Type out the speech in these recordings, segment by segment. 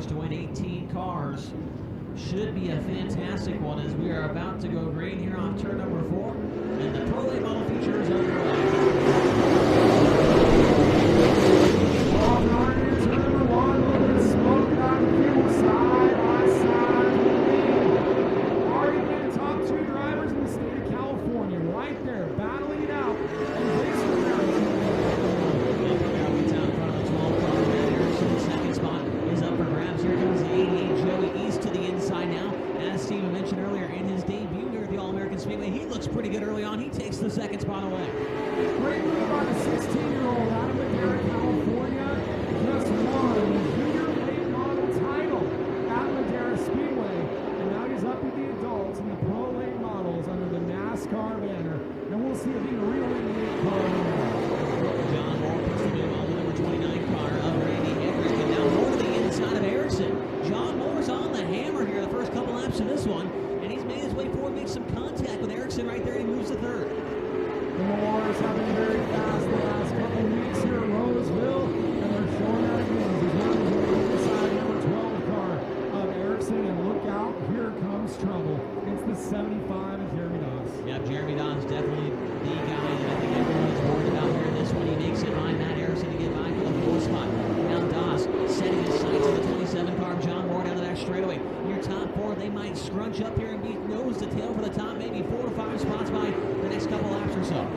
forced to win 18 cars. Should be a fantastic one as we are about to go green here off turn number 4. And the Pro Late Model feature is underway. Speedway. He looks pretty good early on. He takes the second spot away. Great move on the 16-year-old out of Madera, California. Just won the junior late model title at Madera Speedway. And now he's up with the adults in the pro late models under the NASCAR banner. And we'll see if he can reel in the 8 car. John Moore puts the move on the number 29 car of Randy Hendrick. And now more to the inside of Erickson. John Moore's on the hammer here the first couple laps of this one. And he's made his way forward, makes some contact with Erickson right there. He moves to third. The Moores have been very fast the last couple of weeks here at Roseville, and they're showing that again. He's running to the inside number 12 car of Erickson, and look out, here comes trouble. It's the 75 of Jeremy Doss. Yep, Jeremy Doss definitely the guy that I think everyone's worried about here in this one. He makes it by Matt Erickson to get by for the 4th spot. Now Doss setting his sights on the 27 car of John Moore down the back straightaway. Your top 4, they might scrunch up here and be nose to tail for the top, maybe 4 or 5 spots by the next couple laps or so. Now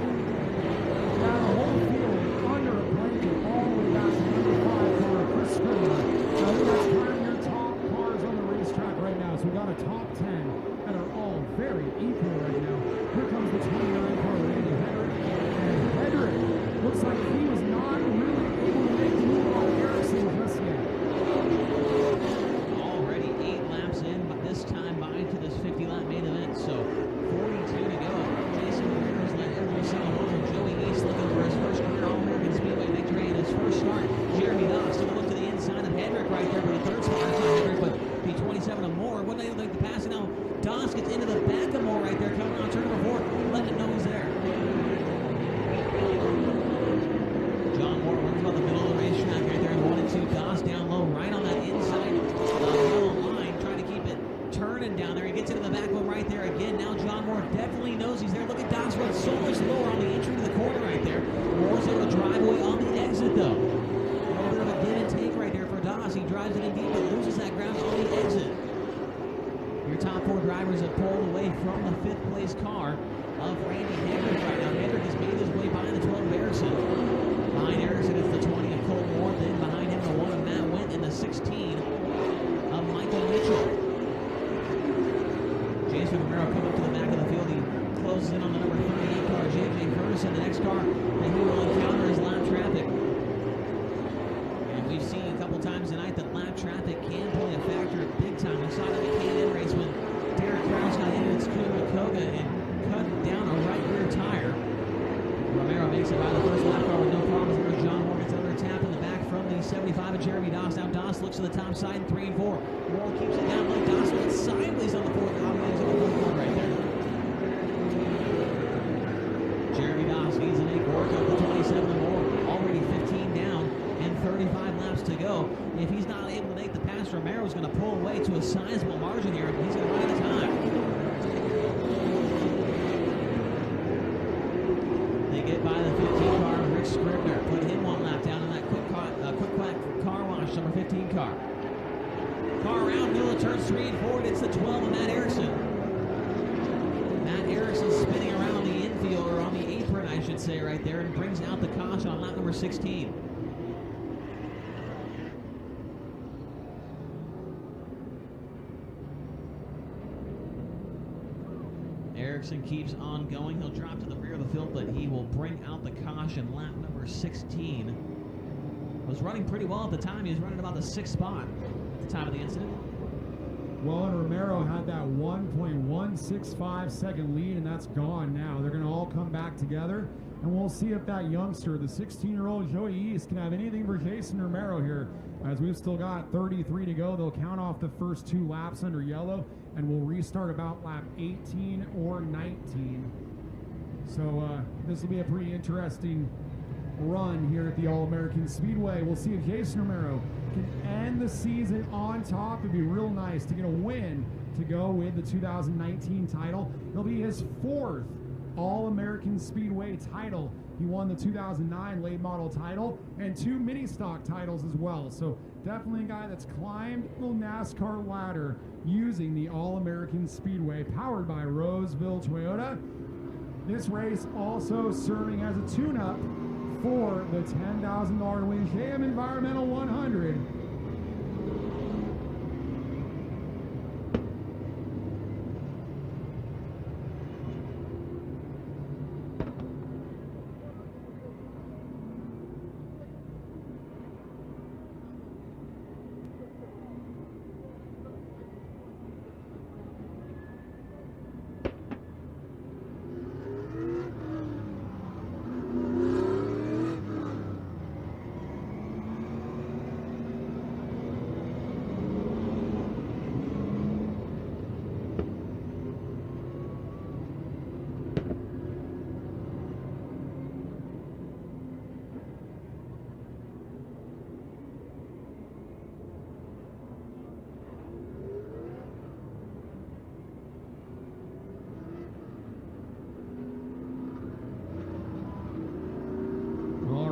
the whole field under a blanket all the way back to number 5 car, Chris Scribner. Now that's kind of your top cars on the racetrack right now. So we got a top 10 that are all very equal right now. Here comes the 29 car, Randy Hendrick. And Hendrick looks like he was not really able to make the move on Erickson just yet. Already 8 laps in, but this time by to this 50-lap main event. So 42 to go. Jason Ramirez led every single one. Joey East looking for his first career All-American Speedway victory in his first start. Jeremy Doss took a look to the inside of Hendrick right there for the 3rd spot. It's not Hendrick, but the 27 of Moore. Wasn't able to make the pass. Now Doss gets into the back of Moore right there, coming on turn number 4, letting him know he's there. John Moore runs about the middle of the racetrack right there in 1 and 2. Doss down low, right on that inside yellow line, trying to keep it turning down there. He gets into the back of him right there again. Now John Moore definitely knows he's there. Look at Doss run so much lower on the entry to the corner right there. Moore's able to drive away on the exit though. A little bit of a give and take right there for Doss. He drives it in deep but loses that ground on the exit. Your top 4 drivers have pulled away from the 5th place car of Randy Hendrick right now. Hendrick has made his way behind the 12 of Erickson. Behind Erickson is the 20 of Cole Moore. Then behind him the 1 of Matt Wendt and the 16 of Michael Mitchell. Jason Romero coming up to the back of the field. He closes in on the number 38 car, J.J. Ferguson. The next car that he will encounter is lap traffic. And we've seen a couple times tonight that lap traffic can play a factor big time. We saw it in the K&N race when Derek Kraus got into Scooter Koga and cut down a right rear tire. Romero makes it by the first lap car with no problems. There's John Moore gets another tap in the back from the 75 of Jeremy Doss. Now Doss looks to the top side in 3 and 4. Moore keeps it down low. Doss went sideways on the 4th. He's on the 4th one right there. Jeremy Doss needs to make work of the 27 and Moore. Already 15 down and 35 laps to go. If he's not able to make the pass, Romero's going to pull away to a sizable margin here. He's going to run out of time. They get by the 15 car of Rick Scribner. Put him 1 lap down in that quick car wash, number 15 car. Car around, middle of turns 3 and 4. It's the 12 of Matt Erickson. Matt Erickson spinning around on the infield, or on the apron, I should say, right there, and brings out the caution on lap number 16. Erickson keeps on going. He'll drop to the rear of the field, but he will bring out the caution. Lap number 16. Was running pretty well at the time. He was running about the 6th spot at the time of the incident. Well, and Romero had that 1.165 second lead, and that's gone now. They're going to all come back together, and we'll see if that youngster, the 16-year-old Joey East, can have anything for Jason Romero here. As we've still got 33 to go, they'll count off the first 2 laps under yellow, and we'll restart about lap 18 or 19. So this will be a pretty interesting run here at the All-American Speedway. We'll see if Jason Romero can end the season on top, it'd be real nice to get a win to go with the 2019 title. It'll be his 4th All-American Speedway title. He won the 2009 late model title and 2 mini stock titles as well. So definitely a guy that's climbed the NASCAR ladder using the All-American Speedway powered by Roseville Toyota. This race also serving as a tune-up for the $10,000 win JM Environmental 100.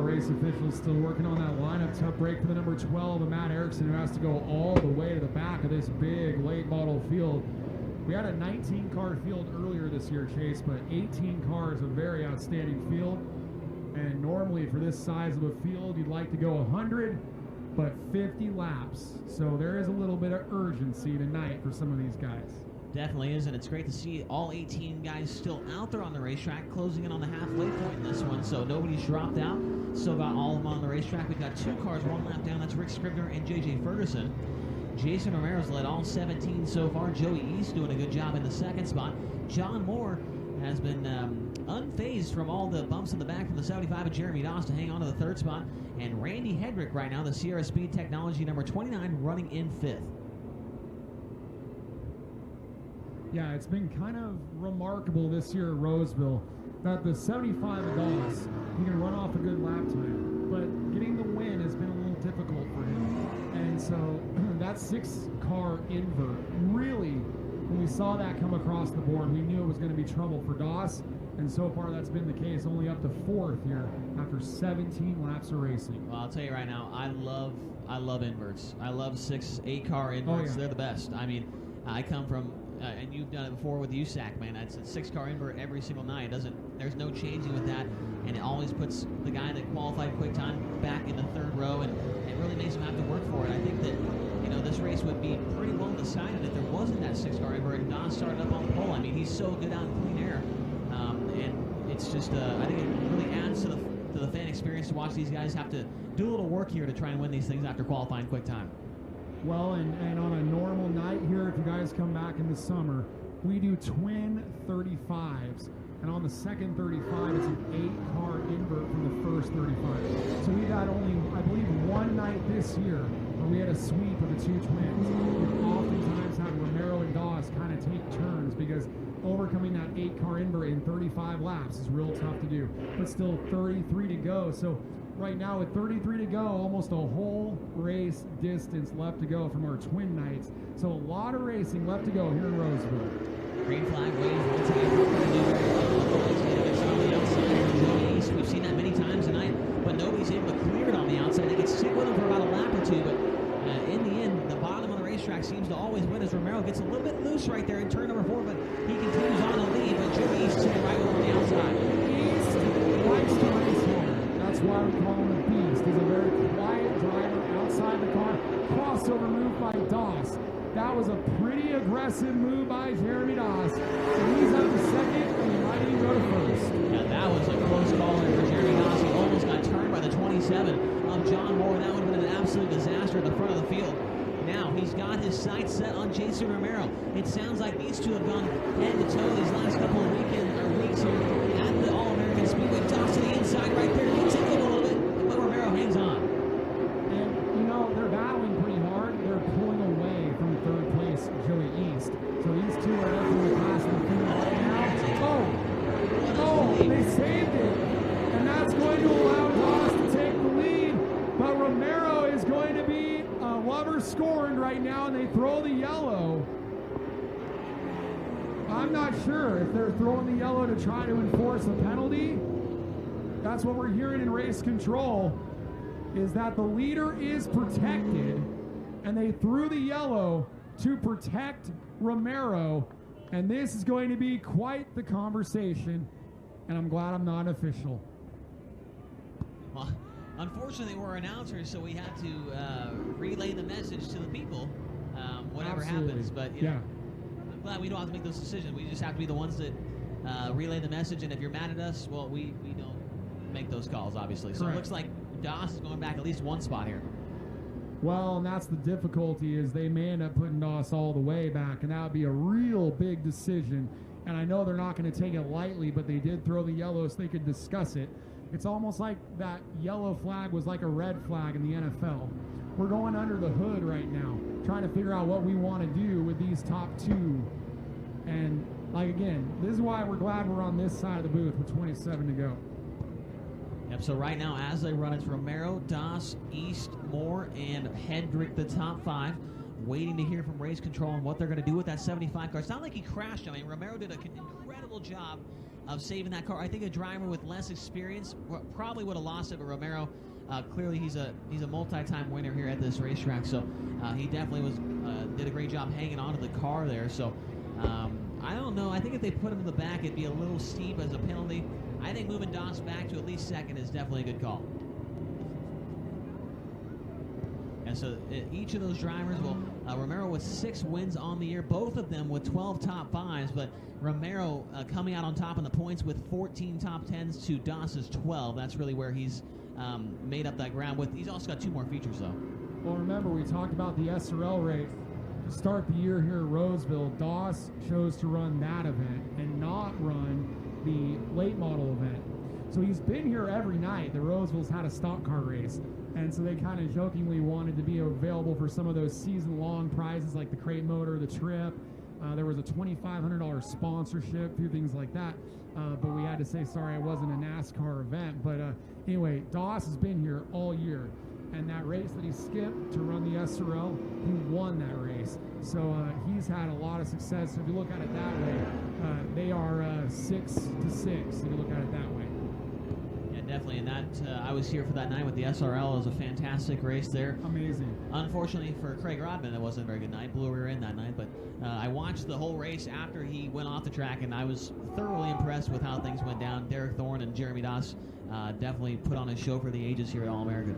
Race officials still working on that lineup. Tough break for the number 12 of Matt Erickson, who has to go all the way to the back of this big late model field. We had a 19-car field earlier this year, Chase, but 18 cars, a very outstanding field. And normally for this size of a field, you'd like to go 100, but 50 laps. So there is a little bit of urgency tonight for some of these guys. Definitely is, and it's great to see all 18 guys still out there on the racetrack, closing in on the halfway point in this one, so nobody's dropped out. Still got all of them on the racetrack. We've got 2 cars 1 lap down. That's Rick Scribner and J.J. Ferguson. Jason Romero's led all 17 so far. Joey East doing a good job in the 2nd spot. John Moore has been unfazed from all the bumps in the back from the 75 of Jeremy Doss to hang on to the 3rd spot. And Randy Hedrick right now, the Sierra Speed Technology number 29, running in 5th. Yeah, it's been kind of remarkable this year at Roseville that the 75 of Doss, he can run off a good lap time, but getting the win has been a little difficult for him. And so that 6-car invert, really, when we saw that come across the board, we knew it was going to be trouble for Doss, and so far that's been the case, only up to 4th here after 17 laps of racing. Well, I'll tell you right now, I love inverts. I love 6, 8-car inverts. Yeah. They're the best. I mean, I come from and you've done it before with USAC, man. It's a 6-car invert every single night. There's no changing with that, and it always puts the guy that qualified quick time back in the 3rd row, and it really makes him have to work for it. I think that, you know, this race would be pretty well decided if there wasn't that 6-car invert and Don started up on the pole. I mean, he's so good out in clean air, and it's just I think it really adds to the fan experience to watch these guys have to do a little work here to try and win these things after qualifying quick time. Well, and on a normal night here, if you guys come back in the summer, we do twin 35s. And on the second 35, it's an 8-car invert from the first 35. So we've had only, I believe, 1 night this year where we had a sweep of the 2 twins. We've oftentimes had Romero and Doss kind of take turns because overcoming that 8-car invert in 35 laps is real tough to do. But still 33 to go. So right now with 33 to go, almost a whole race distance left to go from our twin nights. So a lot of racing left to go here in Roseville. Green flag waves once again. On the outside for Joey East. We've seen that many times tonight, but nobody's able to clear it on the outside. They can stick with him for about a lap or 2, but in the end, the bottom of the racetrack seems to always win as Romero gets a little bit loose right there in turn number 4, but he continues on to lead, but Joey East sitting right over on the outside. East likes to race here. That's why we call him a beast. He's a very quiet driver outside the car. Crossover move by Doss. That was a pretty aggressive move by Jeremy Doss. So he's up to 2nd, and he might even go to 1st. Yeah, that was a close call in for Jeremy Doss. He almost got turned by the 27 of John Moore. That would have been an absolute disaster at the front of the field. Now he's got his sights set on Jason Romero. It sounds like these two have gone head to toe these last couple of weeks here at the All-American Speedway. Doss to the inside right there. Gets it a little bit, but Romero hangs on. And, you know, they're battling pretty hard. They're pulling away from 3rd place, Joey East. So these two are definitely passing the field right now. Oh, they saved it. And that's going to allow Doss to take the lead. But Romero is going to be right now, and they throw the yellow. I'm not sure if they're throwing the yellow to try to enforce a penalty. That's what we're hearing in race control, is that the leader is protected, and they threw the yellow to protect Romero, and this is going to be quite the conversation, and I'm glad I'm not an official. Well, unfortunately, we're announcers, so we had to relay the message to the people, whatever Absolutely. happens. But you know, I'm glad we don't have to make those decisions. We just have to be the ones that relay the message, and if you're mad at us, well, we don't make those calls, obviously. So Correct. it looks like Doss is going back at least one spot here. Well, and that's the difficulty, is they may end up putting Doss all the way back, and that would be a real big decision. And I know they're not going to take it lightly, but they did throw the yellow so they could discuss it. It's almost like that yellow flag was like a red flag in the NFL. We're going under the hood right now, trying to figure out what we want to do with these top two. And, like, again, this is why we're glad we're on this side of the booth with 27 to go. Yep, so right now, as they run, it's Romero, Doss, East, Moore, and Hendrick, the top five. Waiting to hear from race control on what they're going to do with that 75 car. It's not like he crashed. I mean, Romero did an incredible job of saving that car. I think a driver with less experience probably would have lost it, but Romero, clearly he's a multi-time winner here at this racetrack. So he definitely did a great job hanging on to the car there. So I don't know. I think if they put him in the back, it'd be a little steep as a penalty. I think moving Doss back to at least second is definitely a good call. And so each of those drivers will, Romero with 6 wins on the year, both of them with 12 top 5s, but Romero coming out on top in the points with 14 top 10s to Doss's 12. That's really where he's made up that ground with. He's also got 2 more features, though. Well, remember, we talked about the SRL race. To start the year here at Roseville, Doss chose to run that event and not run the late model event. So he's been here every night. The Roseville's had a stock car race. And so they kind of jokingly wanted to be available for some of those season-long prizes like the crate motor, the trip. There was a $2,500 sponsorship, a few things like that. But we had to say, sorry, it wasn't a NASCAR event. But anyway, Doss has been here all year. And that race that he skipped to run the SRL, he won that race. So he's had a lot of success. So if you look at it that way, they are 6 to 6, if you look at it that way. Definitely, and that I was here for that night with the SRL. It was a fantastic race there. Amazing. Unfortunately for Craig Rodman, it wasn't a very good night. Blew a rear end that night, but I watched the whole race after he went off the track, and I was thoroughly impressed with how things went down. Derek Thorne and Jeremy Doss definitely put on a show for the ages here at All-American.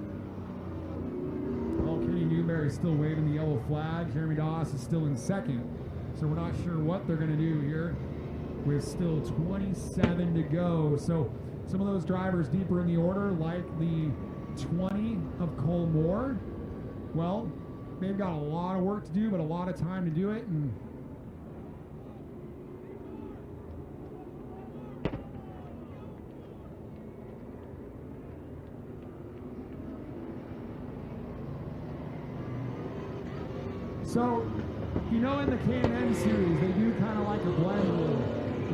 Well, Kenny Newberry's still waving the yellow flag. Jeremy Doss is still in second, so we're not sure what they're going to do here with still 27 to go. So some of those drivers deeper in the order, like the 20 of Cole Moore, well, they've got a lot of work to do, but a lot of time to do it. And so, you know, in the K&N series, they do kind of like a blend rule,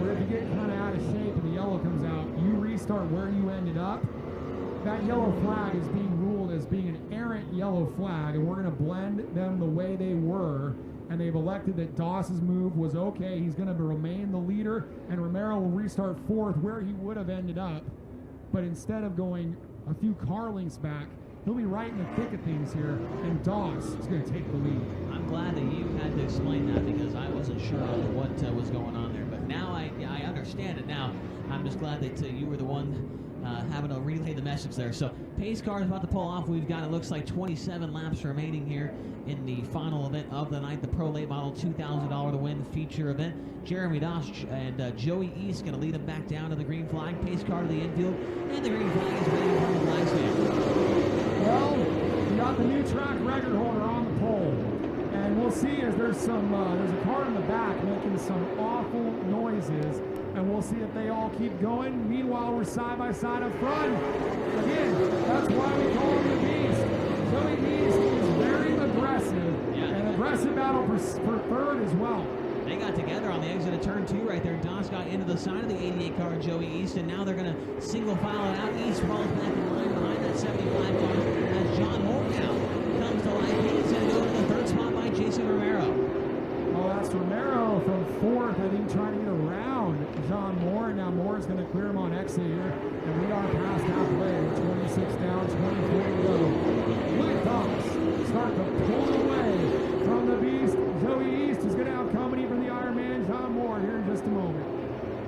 where if you get kind of out of shape and the yellow comes out, you restart where you ended up. That yellow flag is being ruled as being an errant yellow flag, and we're going to blend them the way they were. And they've elected that Doss's move was okay. He's going to remain the leader, and Romero will restart 4th where he would have ended up. But instead of going a few car lengths back, he'll be right in the thick of things here, and Doss is going to take the lead. I'm glad that you had to explain that, because I wasn't sure on what was going on there. But now I understand it now. I'm just glad that you were the one having to relay the message there. So pace car is about to pull off. We've got, it looks like 27 laps remaining here in the final event of the night, the Pro Late Model $2,000 to win feature event. Jeremy Doss and Joey East going to lead them back down to the green flag. Pace car to the infield, and the green flag is waiting from the flag stand. Well, we got the new track record holder on the pole, and we'll see as there's a car in the back making some awful noises, and we'll see if they all keep going. Meanwhile, we're side by side up front. Again, that's why we call him the Beast. Joey East is very aggressive, and aggressive battle for 3rd as well. They got together on the exit of turn 2 right there. Doss got into the side of the 88 car, Joey East, and now they're going to single file it out. East falls back in line behind that 75 car as John Moore now comes to life. He's going to go to the 3rd spot by 1:24 to go. Liftoffs start to pull away from the beast. Joey East is going to have company from the Ironman John Moore here in just a moment.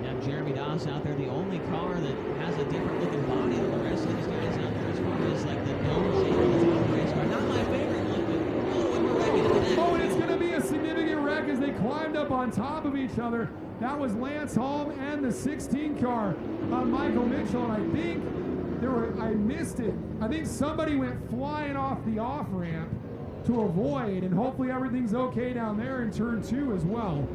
Yeah, Jeremy Doss out there, the only car that has a different looking body than the rest of these guys out there as far as like the dome shape of the top of the race car. Not my favorite look, but oh, and we're wrecking into that. Oh, and it's going to be a significant wreck as they climbed up on top of each other. That was Lance Holm and the 16 car on Michael Mitchell, and I think I missed it. I think somebody went flying off the off ramp to avoid, and hopefully everything's okay down there in turn 2 as well.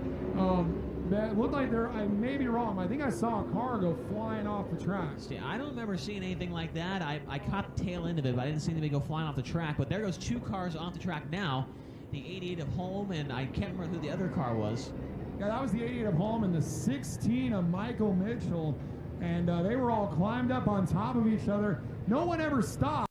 It looked like I may be wrong. I think I saw a car go flying off the track. See, I don't remember seeing anything like that. I caught the tail end of it, but I didn't see anybody go flying off the track. But there goes 2 cars off the track now. The 88 of Holm, and I can't remember who the other car was. Yeah, that was the 88 of Holm and the 16 of Michael Mitchell. And they were all climbed up on top of each other. No one ever stopped.